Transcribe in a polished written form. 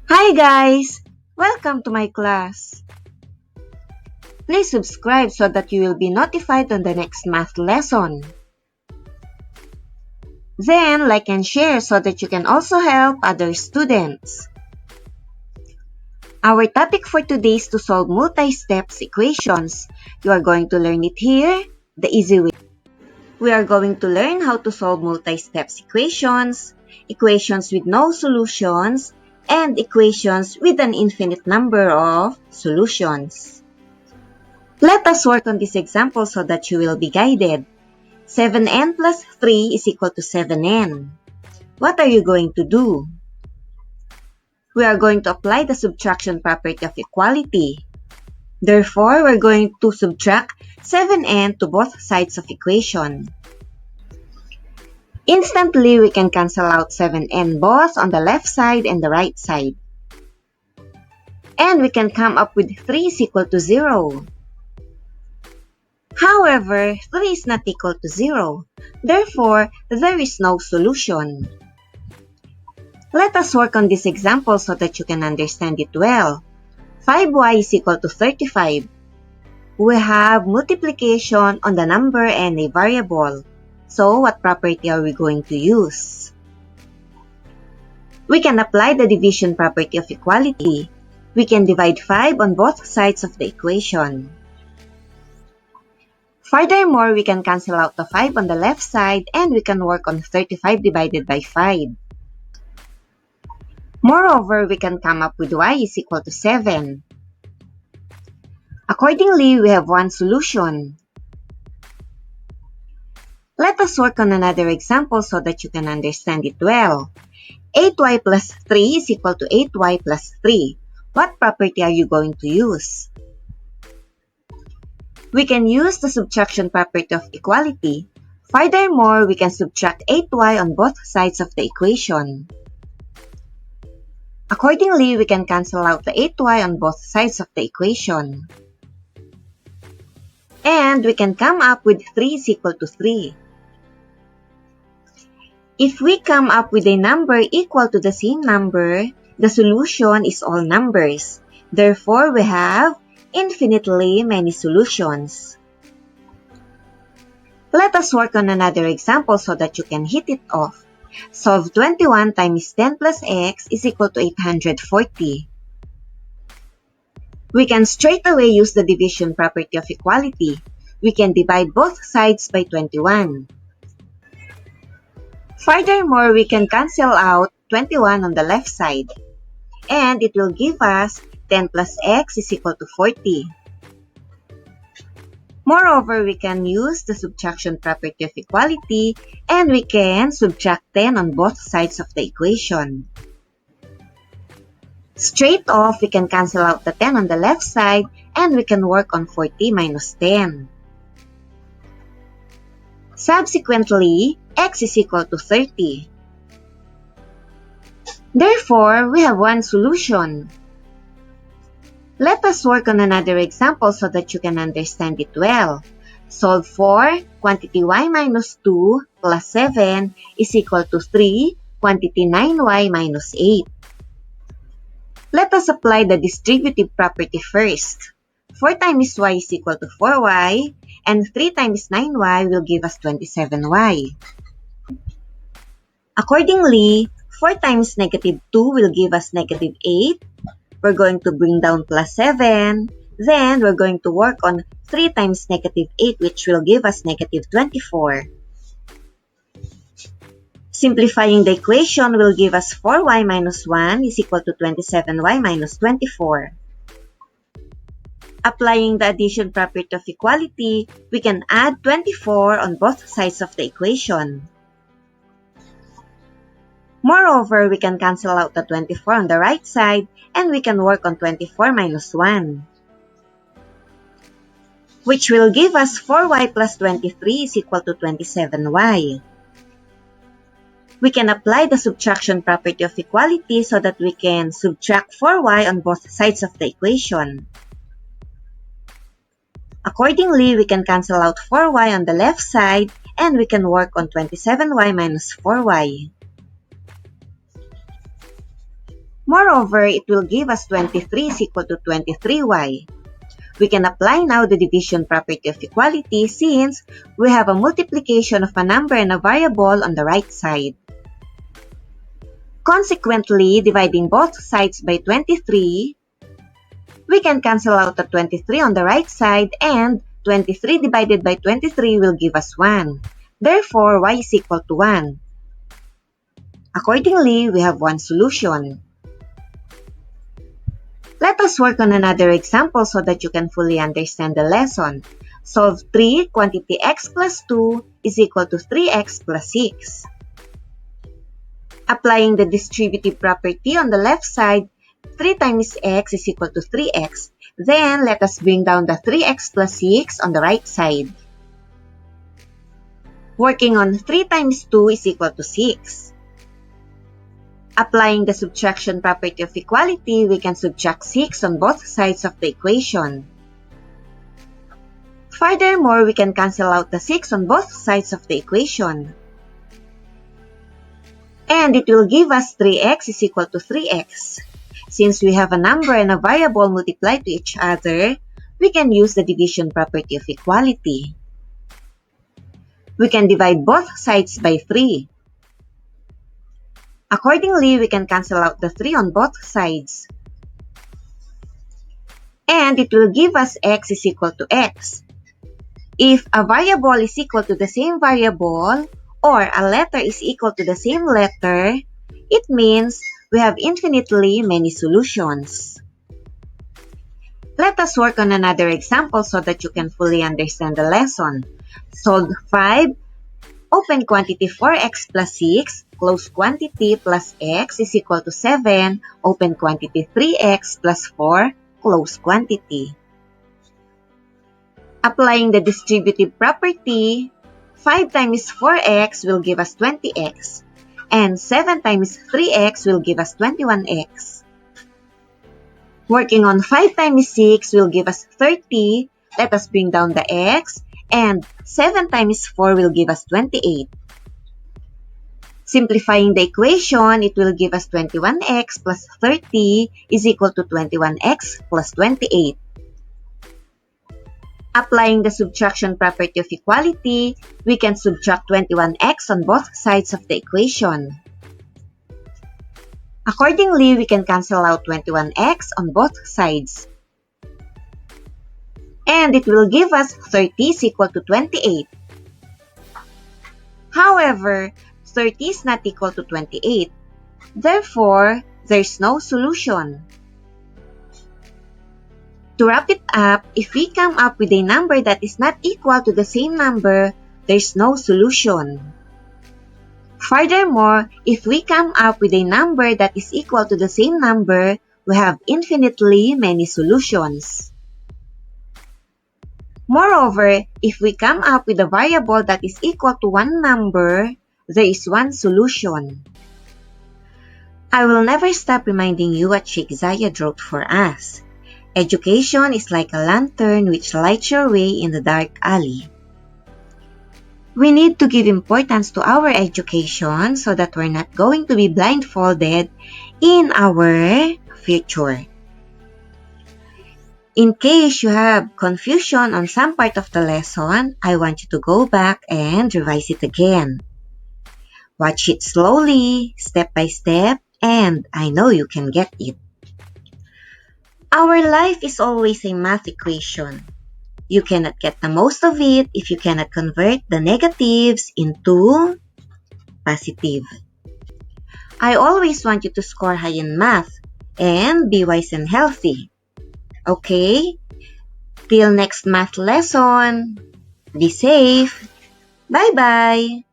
Hi guys! Welcome to my class. Please subscribe so that you will be notified on the next math lesson. Then like and share so that you can also help other students. Our topic for today is to solve multi-steps equations. You are going to learn it here, the easy way. We are going to learn how to solve multi-steps equations, equations with no solutions, and equations with an infinite number of solutions. Let us work on this example so that you will be guided. 7n plus 3 is equal to 7n. What are you going to do? We are going to apply the subtraction property of equality. Therefore, we're going to subtract 7n to both sides of equation. Instantly, we can cancel out 7n both on the left side and the right side. And we can come up with 3 is equal to 0. However, 3 is not equal to 0. Therefore, there is no solution. Let us work on this example so that you can understand it well. 5y is equal to 35. We have multiplication on the number and a variable. So, what property are we going to use? We can apply the division property of equality. We can divide 5 on both sides of the equation. Furthermore, we can cancel out the 5 on the left side and we can work on 35 divided by 5. Moreover, we can come up with y is equal to 7. Accordingly, we have one solution. Let us work on another example so that you can understand it well. 8y plus 3 is equal to 8y plus 3. What property are you going to use? We can use the subtraction property of equality. Furthermore, we can subtract 8y on both sides of the equation. Accordingly, we can cancel out the 8y on both sides of the equation. And we can come up with 3 is equal to 3. If we come up with a number equal to the same number, the solution is all numbers. Therefore, we have infinitely many solutions. Let us work on another example so that you can hit it off. Solve 21 times 10 plus x is equal to 840. We can straight away use the division property of equality. We can divide both sides by 21. Furthermore, we can cancel out 21 on the left side. And it will give us 10 plus x is equal to 40. Moreover, we can use the subtraction property of equality and we can subtract 10 on both sides of the equation. Straight off, we can cancel out the 10 on the left side and we can work on 40 minus 10. Subsequently, x is equal to 30. Therefore, we have one solution. Let us work on another example so that you can understand it well. Solve for quantity y minus 2 plus 7 is equal to 3 quantity 9y minus 8. Let us apply the distributive property first. 4 times y is equal to 4y and 3 times 9y will give us 27y. Accordingly, 4 times negative 2 will give us negative 8. We're going to bring down plus 7. Then, we're going to work on 3 times negative 8 which will give us negative 24. Simplifying the equation will give us 4y minus 1 is equal to 27y minus 24. Applying the addition property of equality, we can add 24 on both sides of the equation. Moreover, we can cancel out the 24 on the right side and we can work on 24 minus 1, which will give us 4y plus 23 is equal to 27y. We can apply the subtraction property of equality so that we can subtract 4y on both sides of the equation. Accordingly, we can cancel out 4y on the left side and we can work on 27y minus 4y. Moreover, it will give us 23 is equal to 23y. We can apply now the division property of equality since we have a multiplication of a number and a variable on the right side. Consequently, dividing both sides by 23, we can cancel out the 23 on the right side and 23 divided by 23 will give us 1. Therefore, y is equal to 1. Accordingly, we have one solution. Let us work on another example so that you can fully understand the lesson. Solve 3 quantity x plus 2 is equal to 3x plus 6. Applying the distributive property on the left side, 3 times x is equal to 3x. Then, let us bring down the 3x plus 6 on the right side. Working on 3 times 2 is equal to 6. Applying the subtraction property of equality, we can subtract 6 on both sides of the equation. Furthermore, we can cancel out the 6 on both sides of the equation. And it will give us 3x is equal to 3x. Since we have a number and a variable multiplied to each other, we can use the division property of equality. We can divide both sides by 3. Accordingly, we can cancel out the 3 on both sides. And it will give us x is equal to x. If a variable is equal to the same variable, or a letter is equal to the same letter, it means we have infinitely many solutions. Let us work on another example so that you can fully understand the lesson. Solve 5 open quantity 4x plus 6, close quantity plus x is equal to 7, open quantity 3x plus 4, close quantity. Applying the distributive property, 5 times 4x will give us 20x, and 7 times 3x will give us 21x. Working on 5 times 6 will give us 30, let us bring down the x, and 7 times 4 will give us 28. Simplifying the equation, it will give us 21x plus 30 is equal to 21x plus 28. Applying the subtraction property of equality, we can subtract 21x on both sides of the equation. Accordingly, we can cancel out 21x on both sides. And it will give us 30 is equal to 28. However, 30 is not equal to 28. Therefore, there's no solution. To wrap it up, if we come up with a number that is not equal to the same number, there's no solution. Furthermore, if we come up with a number that is equal to the same number, we have infinitely many solutions. Moreover, if we come up with a variable that is equal to one number, there is one solution. I will never stop reminding you what Sheikh Zayed wrote for us. Education is like a lantern which lights your way in the dark alley. We need to give importance to our education so that we're not going to be blindfolded in our future. In case you have confusion on some part of the lesson, I want you to go back and revise it again. Watch it slowly, step by step, and I know you can get it. Our life is always a math equation. You cannot get the most of it if you cannot convert the negatives into positive. I always want you to score high in math and be wise and healthy. Okay? Till next math lesson. Be safe. Bye-bye.